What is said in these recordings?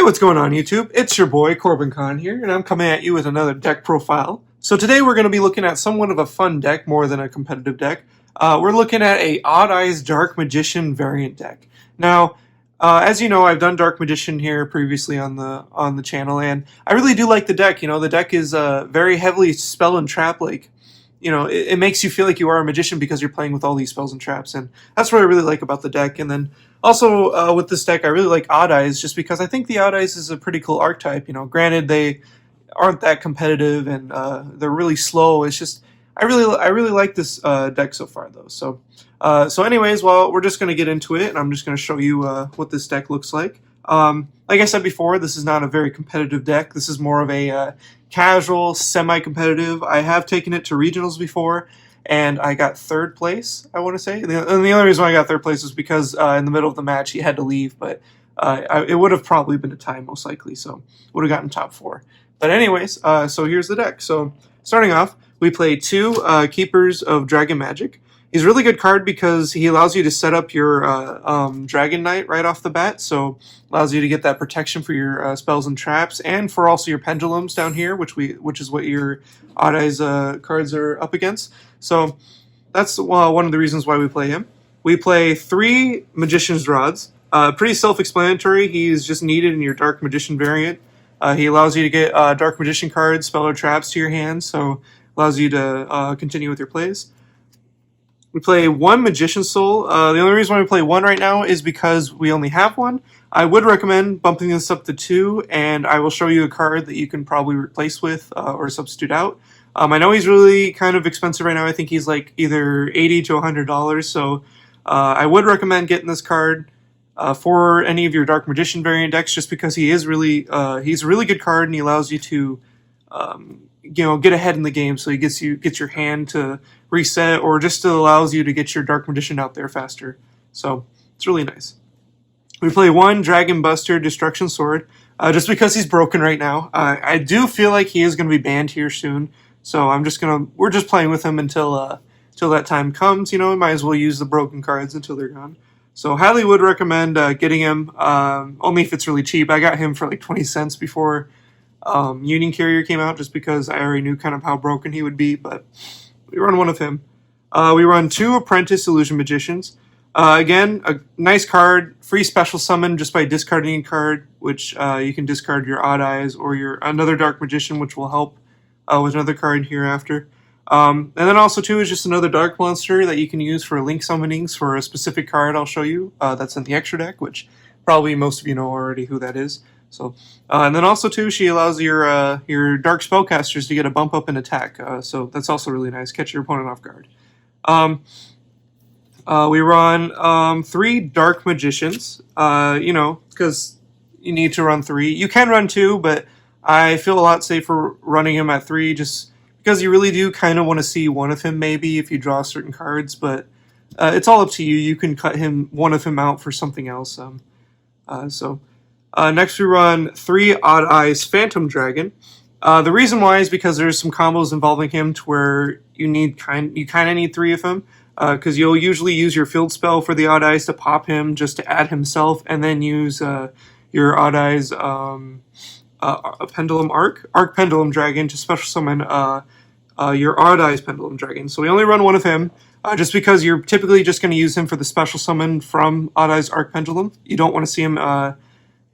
what's going on YouTube? It's your boy Corbin Khan here, and I'm coming at you with another deck profile. So today we're going to be looking at somewhat of a fun deck more than a competitive deck. We're looking at a Odd Eyes Dark Magician variant deck. Now, as you know, I've done Dark Magician here previously on the channel, and I really do like the deck. You know, the deck is very heavily spell and trap like. You know, it makes you feel like you are a magician because you're playing with all these spells and traps, and that's what I really like about the deck. And then also with this deck, I really like Odd Eyes just because I think the Odd Eyes is a pretty cool archetype. You know, granted they aren't that competitive and they're really slow. It's just I really like this deck so far though. So anyways, well, we're just gonna get into it, and I'm just gonna show you what this deck looks like. Like I said before, this is not a very competitive deck. This is more of a casual, semi-competitive. I have taken it to regionals before, and I got third place, I want to say. And the only reason why I got third place was because in the middle of the match he had to leave, but it would have probably been a tie most likely, so would have gotten top 4. But anyways, so here's the deck. So starting off, we play 2 Keepers of Dragon Magic. He's a really good card because he allows you to set up your Dragon Knight right off the bat, so allows you to get that protection for your spells and traps, and for also your pendulums down here, which is what your Odd Eyes cards are up against. So that's one of the reasons why we play him. We play 3 Magician's Rods. Pretty self-explanatory. He's just needed in your Dark Magician variant. He allows you to get Dark Magician cards, spell or traps to your hand, so allows you to continue with your plays. We play 1 Magician's Soul. The only reason why we play 1 right now is because we only have 1. I would recommend bumping this up to 2, and I will show you a card that you can probably replace with or substitute out. I know he's really kind of expensive right now. I think he's like either $80 to $100, so I would recommend getting this card for any of your Dark Magician variant decks, just because he's a really good card, and he allows you to get ahead in the game, so he gets your hand to reset, or just allows you to get your Dark Magician out there faster. So it's really nice. We play 1 Dragon Buster Destruction Sword, just because he's broken right now. I do feel like he is going to be banned here soon, so we're just playing with him until that time comes. You know, might as well use the broken cards until they're gone. So highly would recommend getting him, only if it's really cheap. I got him for like 20 cents before Union Carrier came out, just because I already knew kind of how broken he would be, but we run 1 of him. We run 2 Apprentice Illusion Magicians. Again, a nice card, free special summon just by discarding a card, which you can discard your Odd Eyes or your another Dark Magician, which will help with another card hereafter. And then also 2 is just another Dark Monster that you can use for link summonings for a specific card I'll show you that's in the extra deck, which probably most of you know already who that is. So, and then also 2, she allows your Dark Spellcasters to get a bump up in attack. So that's also really nice. Catch your opponent off guard. We run 3 Dark Magicians. Because you need to run 3. You can run 2, but I feel a lot safer running him at 3, just because you really do kind of want to see 1 of him maybe if you draw certain cards. But it's all up to you. You can cut 1 of him out for something else. Next we run 3 Odd Eyes Phantom Dragon. The reason why is because there's some combos involving him to where you kind of need 3 of him, because you'll usually use your field spell for the Odd Eyes to pop him just to add himself, and then use your Odd Eyes Pendulum Arc Pendulum Dragon to special summon your Odd Eyes Pendulum Dragon. So we only run 1 of him, just because you're typically just going to use him for the special summon from Odd Eyes Arc Pendulum. You don't want to see him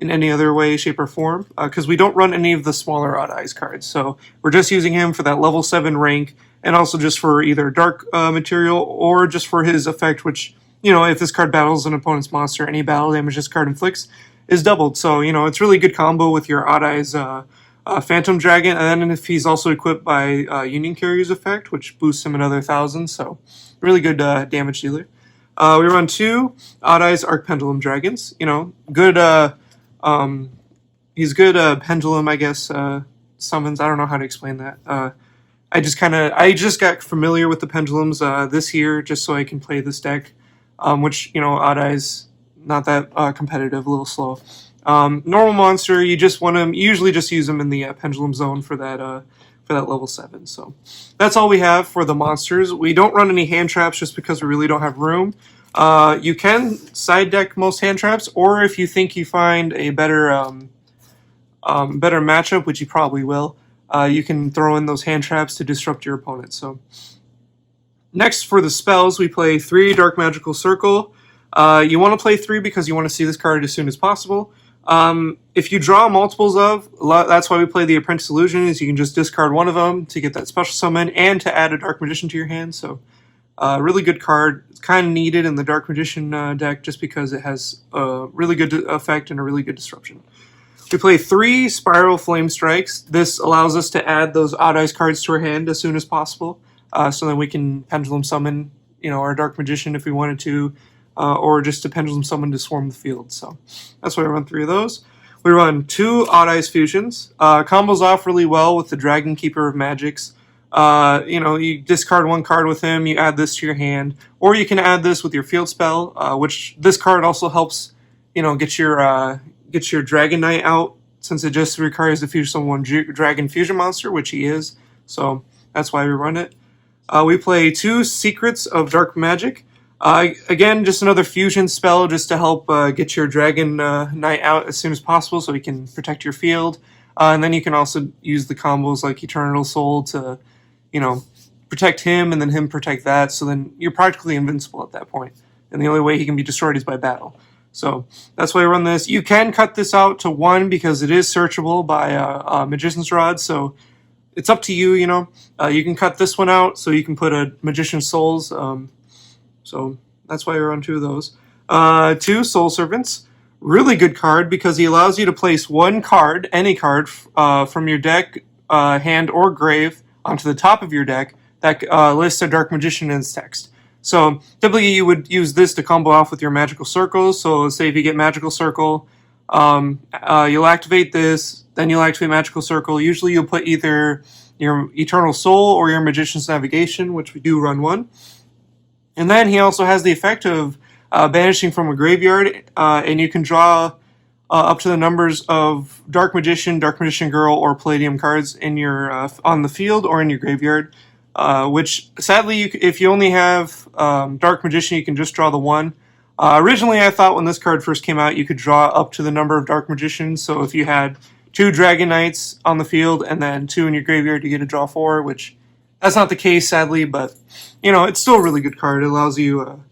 in any other way, shape, or form, because we don't run any of the smaller Odd Eyes cards. So we're just using him for that level 7 rank, and also just for either dark material or just for his effect, which, if this card battles an opponent's monster, any battle damage this card inflicts is doubled. So, it's really good combo with your Odd Eyes Phantom Dragon, and then if he's also equipped by Union Carrier's effect, which boosts him another 1,000, so really good damage dealer. We run 2 Odd Eyes Arc Pendulum Dragons. Good... he's good pendulum, I guess, summons. I don't know how to explain that. I just got familiar with the pendulums this year just so I can play this deck, which, Odd Eyes, not that competitive, a little slow. Normal monster, you usually just use them in the pendulum zone for that level 7. So that's all we have for the monsters. We don't run any hand traps just because we really don't have room. You can side deck most hand traps, or if you think you find a better better matchup, which you probably will, you can throw in those hand traps to disrupt your opponent. So next for the spells, we play 3 Dark Magical Circle. You want to play 3 because you want to see this card as soon as possible. If you draw multiples of, that's why we play the Apprentice Illusion, is you can just discard one of them to get that special summon and to add a Dark Magician to your hand. So really good card. It's kind of needed in the Dark Magician deck just because it has a really good effect and a really good disruption. We play 3 Spiral Flame Strikes. This allows us to add those Odd Eyes cards to our hand as soon as possible, so that we can Pendulum Summon, our Dark Magician if we wanted to, or just to Pendulum Summon to swarm the field. So that's why we run 3 of those. We run 2 Odd Eyes Fusions. Combos off really well with the Dragon Keeper of Magics. You discard 1 card with him, you add this to your hand, or you can add this with your field spell, which this card also helps, get your Dragon Knight out, since it just requires to fuse someone Dragon Fusion monster, which he is. So that's why we run it. We play 2 Secrets of Dark Magic. Again, just another fusion spell just to help get your Dragon Knight out as soon as possible so he can protect your field. And then you can also use the combos like Eternal Soul to, protect him and then him protect that. So then you're practically invincible at that point. And the only way he can be destroyed is by battle. So that's why I run this. You can cut this out to 1 because it is searchable by Magician's Rod. So it's up to you, You can cut this one out so you can put a Magician's Souls. So that's why I run 2 of those. 2 Soul Servants. Really good card because he allows you to place 1 card, any card, from your deck, hand, or grave onto the top of your deck that lists a Dark Magician in its text. So typically you would use this to combo off with your Magical Circles. So say if you get Magical Circle, you'll activate this, then you'll activate Magical Circle. Usually you'll put either your Eternal Soul or your Magician's Navigation, which we do run 1. And then he also has the effect of banishing from a graveyard, and you can draw up to the numbers of Dark Magician Girl, or Palladium cards in your on the field or in your graveyard. Which sadly, if you only have Dark Magician, you can just draw the 1. Originally, I thought when this card first came out, you could draw up to the number of Dark Magicians. So if you had 2 Dragon Knights on the field and then 2 in your graveyard, you get to draw 4, which that's not the case, sadly. But it's still a really good card. It allows you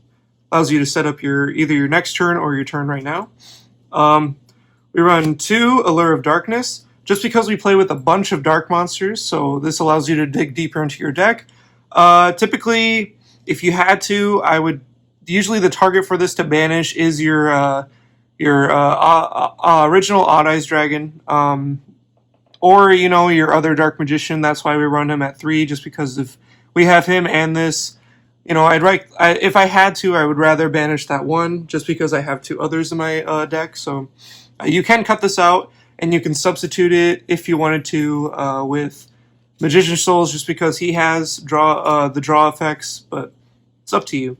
to set up either your next turn or your turn right now. We run 2 Allure of Darkness. Just because we play with a bunch of dark monsters, so this allows you to dig deeper into your deck. Typically, if you had to, usually the target for this to banish is your original Odd Eyes Dragon, or your other Dark Magician. That's why we run him at 3, just because if we have him and this, if I had to, I would rather banish that 1, just because I have 2 others in my deck. So you can cut this out. And you can substitute it if you wanted to with Magician's Souls, just because he has the draw effects, but it's up to you.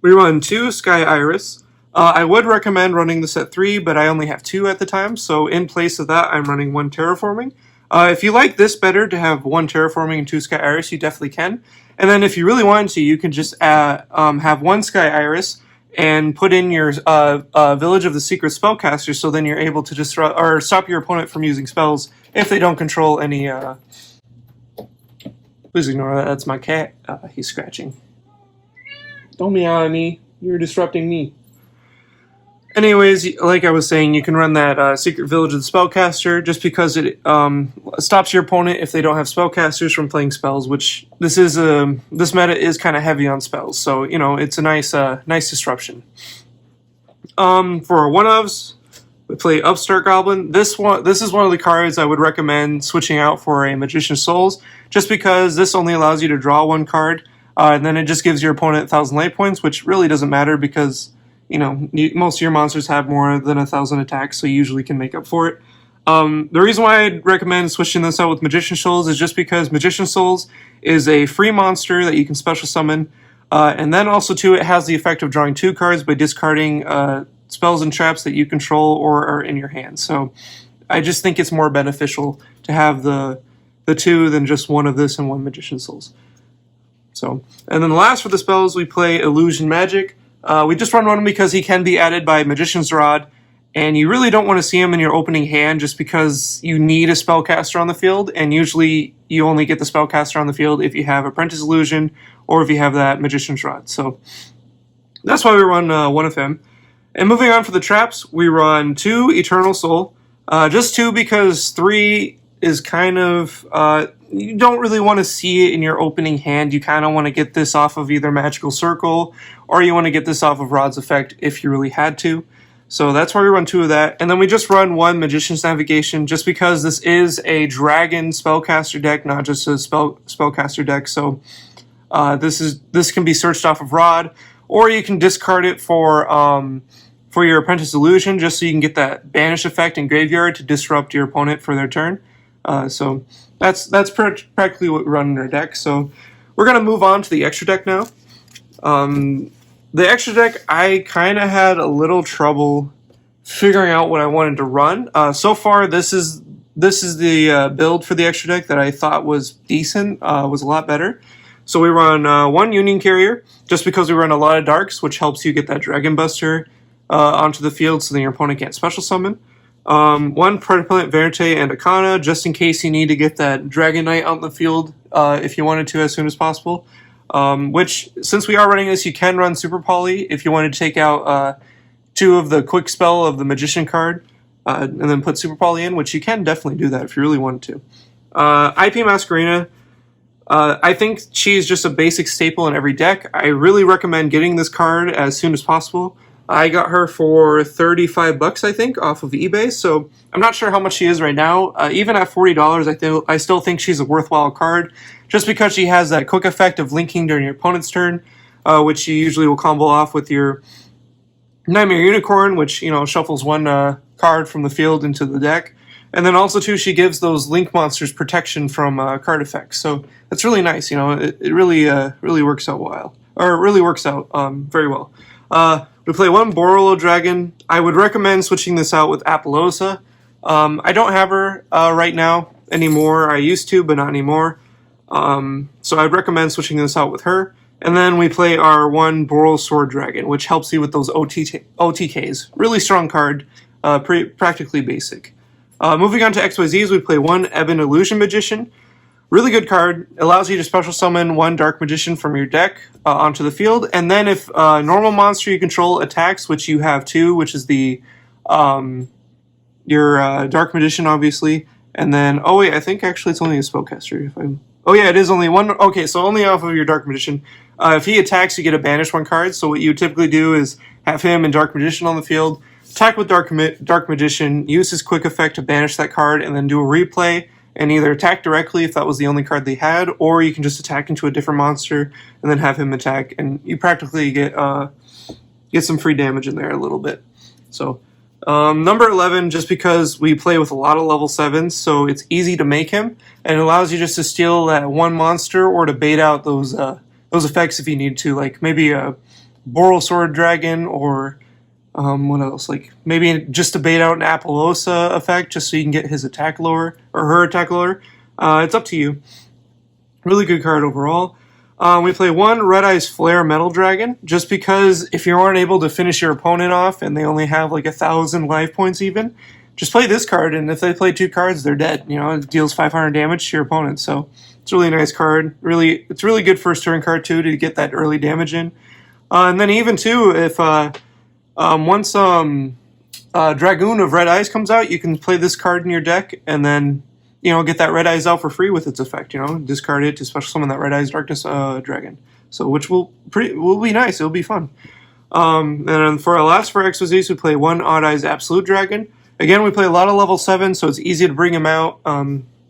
We run 2 Sky Iris. I would recommend running this at 3, but I only have 2 at the time, so in place of that, I'm running 1 Terraforming. If you like this better, to have 1 Terraforming and 2 Sky Iris, you definitely can. And then if you really wanted to, you can just have 1 Sky Iris and put in your Village of the Secret Spellcaster, so then you're able to disrupt or stop your opponent from using spells if they don't control any. Please ignore that. That's my cat. He's scratching. Don't meow at me. You're disrupting me. Anyways, like I was saying, you can run that Secret Village of the Spellcaster just because it stops your opponent if they don't have spellcasters from playing spells. Which this meta is kind of heavy on spells, so it's a nice disruption. For our 1-ofs, we play Upstart Goblin. This is one of the cards I would recommend switching out for a Magician's Souls, just because this only allows you to draw 1 card, and then it just gives your opponent 1,000 life points, which really doesn't matter because most of your monsters have more than 1,000 attacks, so you usually can make up for it. The reason why I'd recommend switching this out with Magician's Souls is just because Magician's Souls is a free monster that you can special summon, and then also too, it has the effect of drawing 2 cards by discarding spells and traps that you control or are in your hand. So I just think it's more beneficial to have the 2 than just 1 of this and 1 Magician's Souls. So, and then the last for the spells, we play Illusion Magic. We just run 1 because he can be added by Magician's Rod, and you really don't want to see them in your opening hand just because you need a spellcaster on the field, and usually you only get the spellcaster on the field if you have Apprentice Illusion or if you have that Magician's Rod. So that's why we run one of him. And moving on for the traps, we run 2 Eternal Soul. Just 2 because 3 is kind of... you don't really want to see it in your opening hand. You kind of want to get this off of either Magical Circle, or you want to get this off of Rod's Effect if you really had to. So that's why we run 2 of that. And then we just run 1 Magician's Navigation, just because this is a Dragon spellcaster deck, not just a spellcaster deck. So this can be searched off of Rod, or you can discard it for your Apprentice Illusion, just so you can get that Banish effect in Graveyard to disrupt your opponent for their turn. So that's practically what we run in our deck. So we're going to move on to the extra deck now. The extra deck, I kind of had a little trouble figuring out what I wanted to run. So far, this is the build for the extra deck that I thought was decent, was a lot better. So we run 1 Union Carrier, just because we run a lot of Darks, which helps you get that Dragon Buster onto the field so then your opponent can't special summon. 1 Predaplant Verite and Akana, just in case you need to get that Dragon Knight out in the field if you wanted to as soon as possible. Which, since we are running this, you can run Super Poly if you wanted to take out 2 of the Quick Spell of the Magician card and then put Super Poly in, which you can definitely do that if you really wanted to. IP Masquerena, I think she's just a basic staple in every deck. I really recommend getting this card as soon as possible. I got her for $35, I think, off of eBay, so I'm not sure how much she is right now. Even at $40, I still think she's a worthwhile card, just because she has that quick effect of linking during your opponent's turn, which you usually will combo off with your Nightmare Unicorn, which, shuffles 1 card from the field into the deck. And then also, too, she gives those Link monsters protection from card effects, so that's really nice. It really works out very well. We play 1 Borolo Dragon. I would recommend switching this out with Apollousa. I don't have her right now anymore. I used to, but not anymore. So I'd recommend switching this out with her. And then we play our 1 Boral Sword Dragon, which helps you with those OTKs. Really strong card, practically basic. Moving on to XYZs, we play 1 Ebon Illusion Magician. Really good card. Allows you to special summon 1 Dark Magician from your deck onto the field. And then if a normal monster you control attacks, which you have 2, which is your Dark Magician, obviously. And then, oh wait, I think actually it's only a spellcaster. Oh yeah, it is only 1. Okay, so only off of your Dark Magician. If he attacks, you get a banish 1 card. So what you typically do is have him and Dark Magician on the field, attack with Dark Magician, use his quick effect to banish that card, and then do a replay. And either attack directly if that was the only card they had, or you can just attack into a different monster and then have him attack, and you practically get some free damage in there a little bit. So number 11, just because we play with a lot of level 7s, so it's easy to make him, and it allows you just to steal that 1 monster or to bait out those effects if you need to, like maybe a Boral Sword Dragon or what else? Like maybe just to bait out an Apollousa effect, just so you can get his attack lower or her attack lower. It's up to you. Really good card overall. We play 1 Red Eyes Flare Metal Dragon, just because if you aren't able to finish your opponent off and they only have like 1,000 life points even, just play this card, and if they play 2 cards, they're dead. It deals 500 damage to your opponent, so it's a really nice card. It's really good first turn card too to get that early damage in. And then even too, if once Dragoon of Red Eyes comes out, you can play this card in your deck, and then get that Red Eyes out for free with its effect. Discard it to special summon that Red Eyes Darkness Dragon. So which will be nice. It'll be fun. And then for our last for XYZs, we play 1 Odd Eyes Absolute Dragon. Again, we play a lot of level 7, so it's easy to bring him out.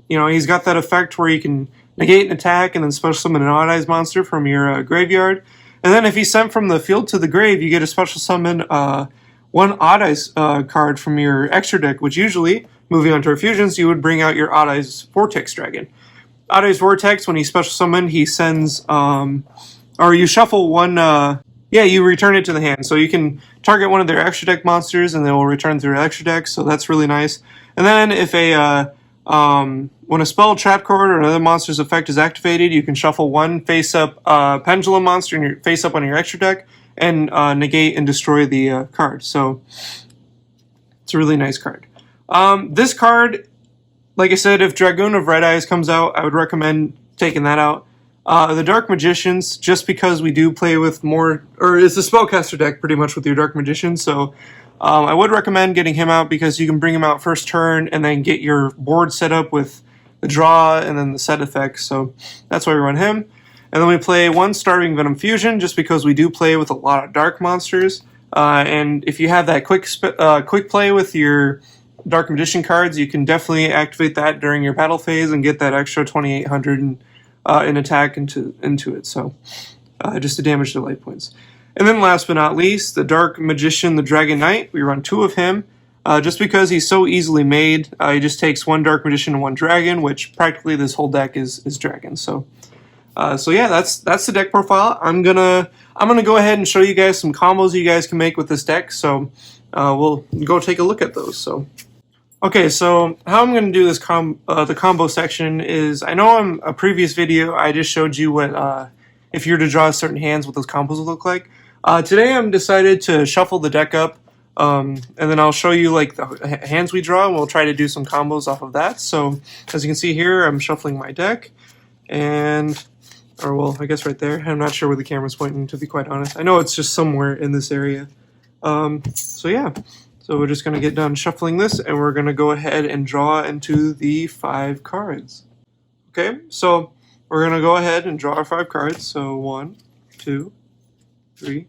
He's got that effect where you can negate an attack and then special summon an Odd Eyes monster from your graveyard. And then if he's sent from the field to the grave, you get a special summon 1 Odd Eyes card from your extra deck, which usually, moving on to our fusions, you would bring out your Odd Eyes Vortex Dragon. Odd Eyes Vortex, when he special summon, he sends, or you shuffle 1, you return it to the hand. So you can target one of their extra deck monsters, and they will return to their extra deck, so that's really nice. And then if when a spell, trap card, or another monster's effect is activated, you can shuffle 1 face-up Pendulum monster in your face-up on your extra deck, and negate and destroy the card. So It's a really nice card. This card, like I said, if Dragoon of Red Eyes comes out, I would recommend taking that out. The Dark Magicians, just because we do play with more, or it's a spellcaster deck pretty much with your Dark Magician, so I would recommend getting him out because you can bring him out first turn and then get your board set up with the draw and then the set effects, so that's why we run him. And then we play one Starving Venom Fusion, just because we do play with a lot of dark monsters, and if you have that quick play with your Dark Magician cards, you can definitely activate that during your battle phase and get that extra 2,800 in attack into it, so just to damage the life points. And then last but not least, the Dark Magician, the Dragon Knight. We run 2 of him, just because he's so easily made. He just takes 1 Dark Magician and 1 Dragon, which practically this whole deck is dragons. So yeah, that's the deck profile. I'm gonna go ahead and show you guys some combos you guys can make with this deck. So we'll go take a look at those. So. Okay, so how I'm going to do this the combo section is, I know in a previous video I just showed you what, if you were to draw certain hands, what those combos would look like. Today I'm decided to shuffle the deck up, and then I'll show you like the hands we draw, and we'll try to do some combos off of that. So, as you can see here, I'm shuffling my deck, and, or well, I guess right there. I'm not sure where the camera's pointing, to be quite honest. I know it's just somewhere in this area. So yeah. So we're just going to get done shuffling this, and we're going to go ahead and draw into the 5 cards. Okay, so we're going to go ahead and draw our 5 cards. So 1, 2, 3,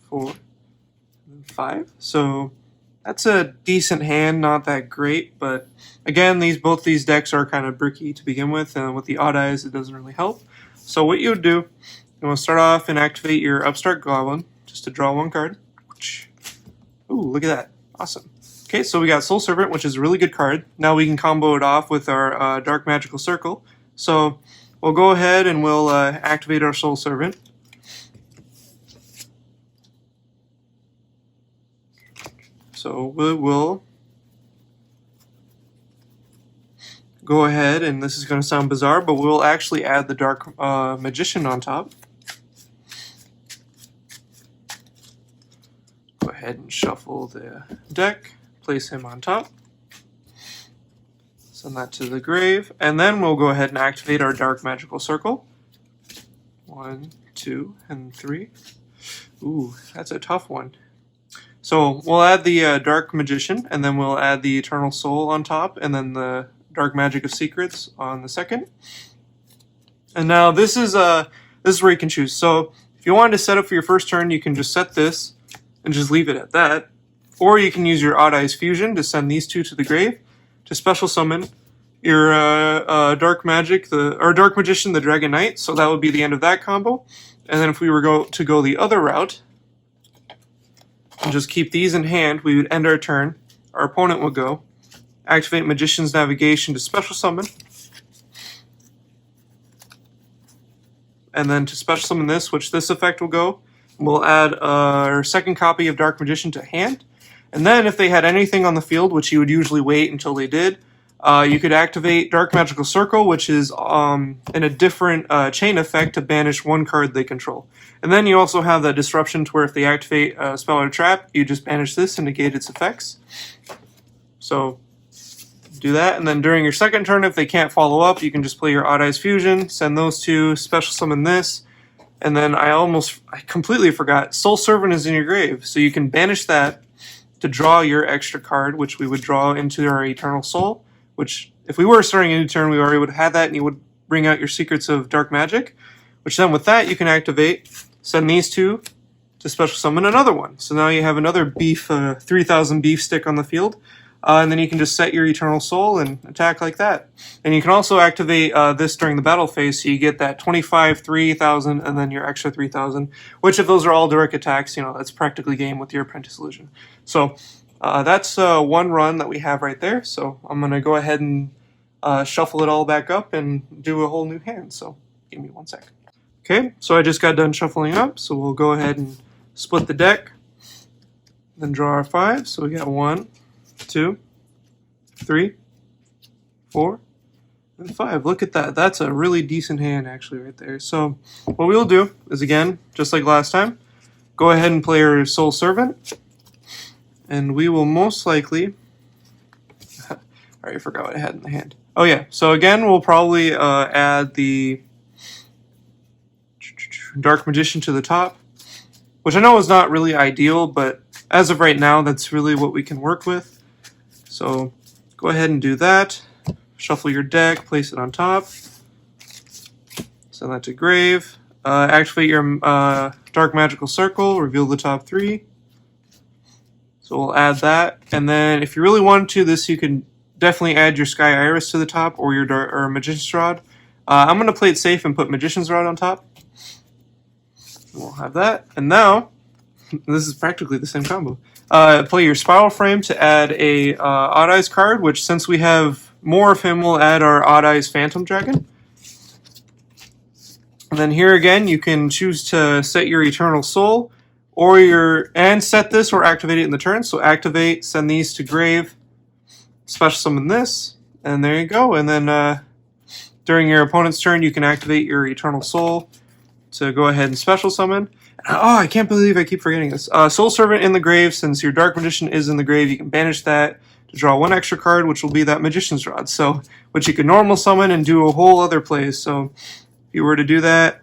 4, and 5. So that's a decent hand, not that great, but again, both these decks are kind of bricky to begin with, and with the odd eyes, it doesn't really help. So what you would do, you want to start off and activate your Upstart Goblin, just to draw 1 card. Ooh, look at that. Awesome. Okay, so we got Soul Servant, which is a really good card. Now we can combo it off with our Dark Magical Circle. So we'll go ahead and we'll activate our Soul Servant. So we will go ahead, and this is going to sound bizarre, but we'll actually add the Dark Magician on top. Go ahead and shuffle the deck, place him on top, send that to the grave, and then we'll go ahead and activate our Dark Magical Circle. 1, 2, and 3. Ooh, that's a tough one. So we'll add the Dark Magician, and then we'll add the Eternal Soul on top, and then the Dark Magic of Secrets on the second. And now this is where you can choose. So if you wanted to set up for your first turn, you can just set this and just leave it at that. Or you can use your Odd Eyes Fusion to send these 2 to the grave to special summon your Dark Magician, the Dragon Knight. So that would be the end of that combo. And then if we were to go the other route and just keep these in hand, we would end our turn. Our opponent would go activate Magician's Navigation to special summon, and then to special summon this, which this effect will go, we'll add our second copy of Dark Magician to hand. And then if they had anything on the field, which you would usually wait until they did, you could activate Dark Magical Circle, which is in a different chain effect to banish 1 card they control. And then you also have that disruption to where if they activate a spell or trap, you just banish this and negate its effects. So do that, and then during your second turn, if they can't follow up, you can just play your Odd Eyes Fusion, send those 2, special summon this, and then I completely forgot, Soul Servant is in your grave, so you can banish that to draw your extra card, which we would draw into our Eternal Soul, which, if we were starting a new turn, we already would have had that, and you would bring out your Secrets of Dark Magic, which then with that, you can activate, send these 2 to special summon another one. So now you have another beef, 3,000 beef stick on the field, and then you can just set your Eternal Soul and attack like that. And you can also activate this during the battle phase, so you get that 25, 3,000, and then your extra 3,000, which if those are all direct attacks, that's practically game with your Apprentice Illusion. So that's 1 run that we have right there, so I'm going to go ahead and shuffle it all back up and do a whole new hand, so give me 1 sec. Okay, so I just got done shuffling up, so we'll go ahead and split the deck, then draw our 5, so we got 1, 2, 3, 4, and 5. Look at that. That's a really decent hand, actually, right there. So what we'll do is, again, just like last time, go ahead and play your Soul Servant. And we will most likely... I already forgot what I had in the hand. Oh yeah, so again, we'll probably add the Dark Magician to the top, which I know is not really ideal, but as of right now, that's really what we can work with. So go ahead and do that. Shuffle your deck, place it on top. Send that to grave. Activate your Dark Magical Circle, reveal the top 3. So we'll add that. And then if you really wanted to, you can definitely add your Sky Iris to the top or your Magician's Rod. I'm going to play it safe and put Magician's Rod on top. We'll have that. And now, this is practically the same combo. Play your Spiral Frame to add a Odd Eyes card, which since we have more of him, we'll add our Odd Eyes Phantom Dragon. And then here again, you can choose to set your Eternal Soul, and set this or activate it in the turn. So activate, send these to grave, special summon this, and there you go. And then during your opponent's turn, you can activate your Eternal Soul to go ahead and special summon. Oh, I can't believe I keep forgetting this. Soul Servant in the grave, since your Dark Magician is in the grave, you can banish that to draw 1 extra card, which will be that Magician's Rod. So, which you can normal summon and do a whole other play. So, if you were to do that,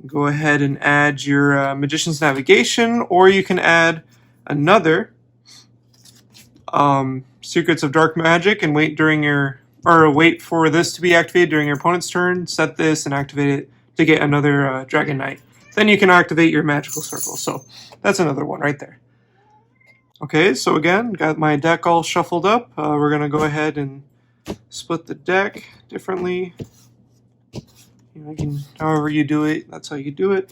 go ahead and add your Magician's Navigation, or you can add another Secrets of Dark Magic and wait for this to be activated during your opponent's turn. Set this and activate it to get another Dragon Knight. Then you can activate your Magical Circle. So that's another one right there. Okay, so again, got my deck all shuffled up. We're gonna go ahead and split the deck differently. However you do it, that's how you do it.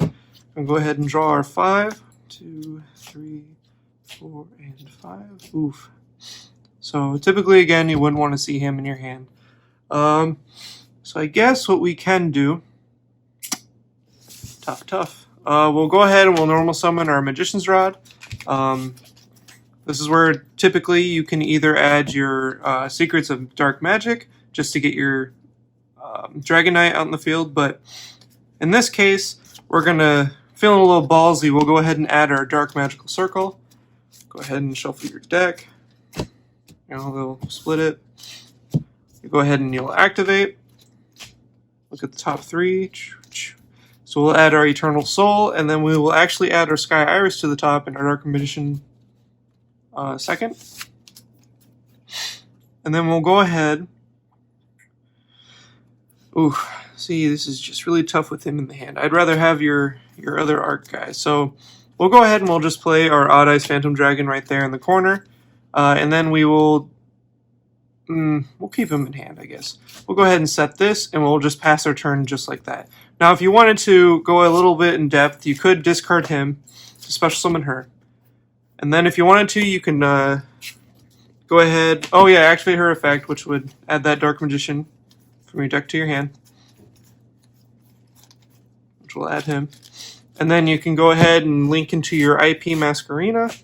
We'll go ahead and draw our 5, 2, 3, 4, and 5. Oof. So typically, again, you wouldn't want to see him in your hand. So I guess what we can do, tough. We'll go ahead and we'll normal summon our Magician's Rod. This is where typically you can either add your Secrets of Dark Magic just to get your Dragon Knight out in the field, but in this case, we're gonna feeling a little ballsy. We'll go ahead and add our Dark Magical Circle. Go ahead and shuffle your deck. They'll split it. You go ahead and you'll activate. Look at the top 3. So we'll add our Eternal Soul, and then we will actually add our Sky Iris to the top and our Dark Magician second. And then we'll go ahead. Ooh, see, this is just really tough with him in the hand. I'd rather have your other Arc guy. So we'll go ahead and we'll just play our Odd Eyes Phantom Dragon right there in the corner. And then we will... we'll keep him in hand, I guess. We'll go ahead and set this, and we'll just pass our turn just like that. Now, if you wanted to go a little bit in depth, you could discard him to special summon her. And then if you wanted to, you can go ahead... Oh yeah, activate her effect, which would add that Dark Magician from your deck to your hand, which will add him. And then you can go ahead and link into your IP Masquerena,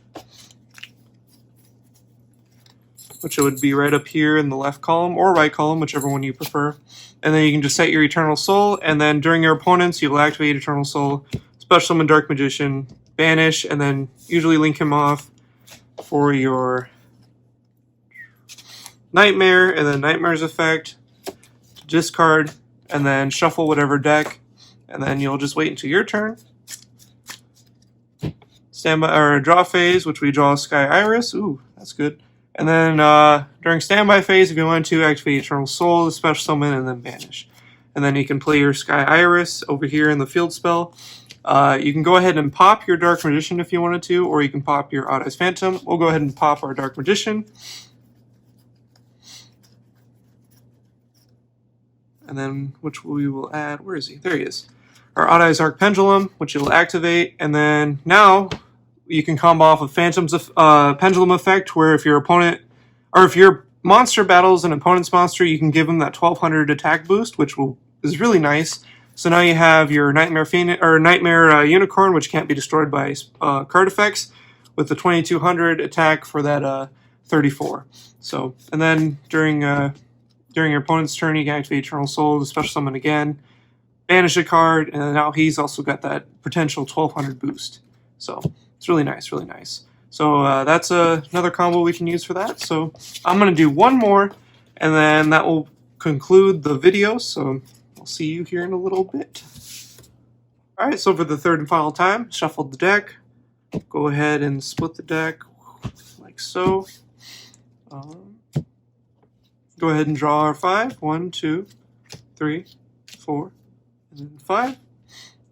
which would be right up here in the left column or right column, whichever one you prefer. And then you can just set your Eternal Soul, and then during your opponents, you'll activate Eternal Soul, special summon Dark Magician, banish, and then usually link him off for your Nightmare, and then Nightmare's effect, discard, and then shuffle whatever deck, and then you'll just wait until your turn. Standby or draw phase, which we draw Sky Iris. Ooh, that's good. And then during standby phase, if you want to, activate Eternal Soul, special summon, and then banish. And then you can play your Sky Iris over here in the field spell. You can go ahead and pop your Dark Magician if you wanted to, or you can pop your Odd Eyes Phantom. We'll go ahead and pop our Dark Magician. And then, which we will add, where is he? There he is. Our Odd Eyes Arc Pendulum, which you'll activate. And then now you can combo off of Phantom's Pendulum effect, where if your opponent, or if your monster battles an opponent's monster, you can give them that 1200 attack boost, which is really nice. So now you have your Nightmare Unicorn, which can't be destroyed by card effects, with the 2200 attack for that 34. So, and then during your opponent's turn, you can activate Eternal Soul to special summon again, banish a card, and now he's also got that potential 1200 boost. So It's really nice, really nice. So that's another combo we can use for that. So I'm going to do one more, and then that will conclude the video. So I'll see you here in a little bit. Alright, so for the third and final time, shuffle the deck. Go ahead and split the deck like so. Go ahead and draw our 5. 1, 2, 3, 4, and then 5.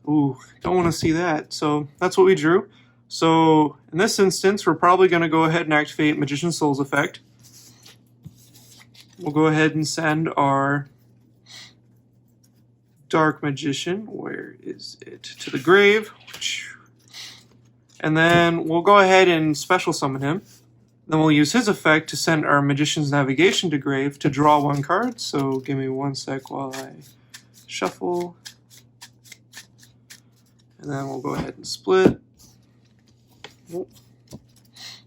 Ooh, don't want to see that. So that's what we drew. So in this instance, we're probably going to go ahead and activate Magician's Souls effect. We'll go ahead and send our Dark Magician, where is it, to the grave. And then we'll go ahead and special summon him. Then we'll use his effect to send our Magician's Navigation to grave to draw 1 card. So give me 1 sec while I shuffle. And then we'll go ahead and split.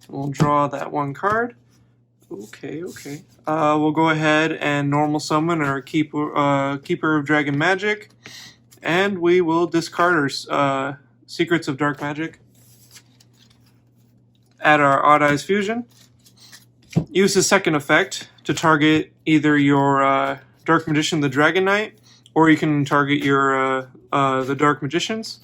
We'll draw that 1 card. Okay. We'll go ahead and normal summon our Keeper of Dragon Magic. And we will discard our Secrets of Dark Magic. Add our Odd Eyes Fusion. Use the second effect to target either your Dark Magician, the Dragon Knight, or you can target your the Dark Magicians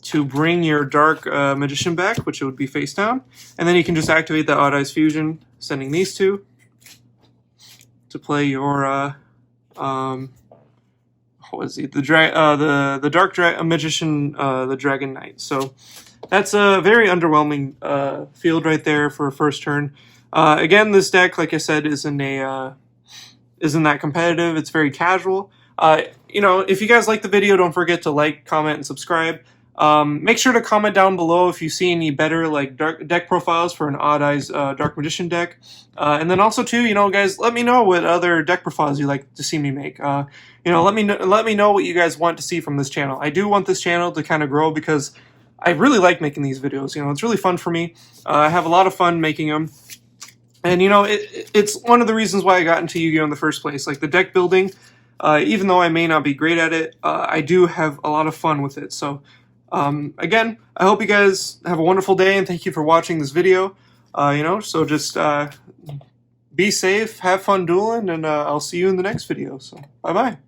to bring your Dark Magician back, which it would be face down. And then you can just activate the Odd Eyes Fusion, sending these two to play your what was it? The Dark Magician, the Dragon Knight. So that's a very underwhelming field right there for a first turn. Again, this deck, like I said, isn't that competitive. It's very casual. You know, if you guys like the video, don't forget to like, comment, and subscribe. Make sure to comment down below if you see any better like deck profiles for an Odd Eyes Dark Magician deck. And then also too, you know, guys, let me know what other deck profiles you'd like to see me make. You know, let me know what you guys want to see from this channel. I do want this channel to kind of grow because I really like making these videos. You know, it's really fun for me. I have a lot of fun making them. And, you know, it's one of the reasons why I got into Yu-Gi-Oh! In the first place. Like, the deck building, even though I may not be great at it, I do have a lot of fun with it. So, again, I hope you guys have a wonderful day, and thank you for watching this video. You know, so just be safe, have fun dueling, and I'll see you in the next video. So, bye-bye.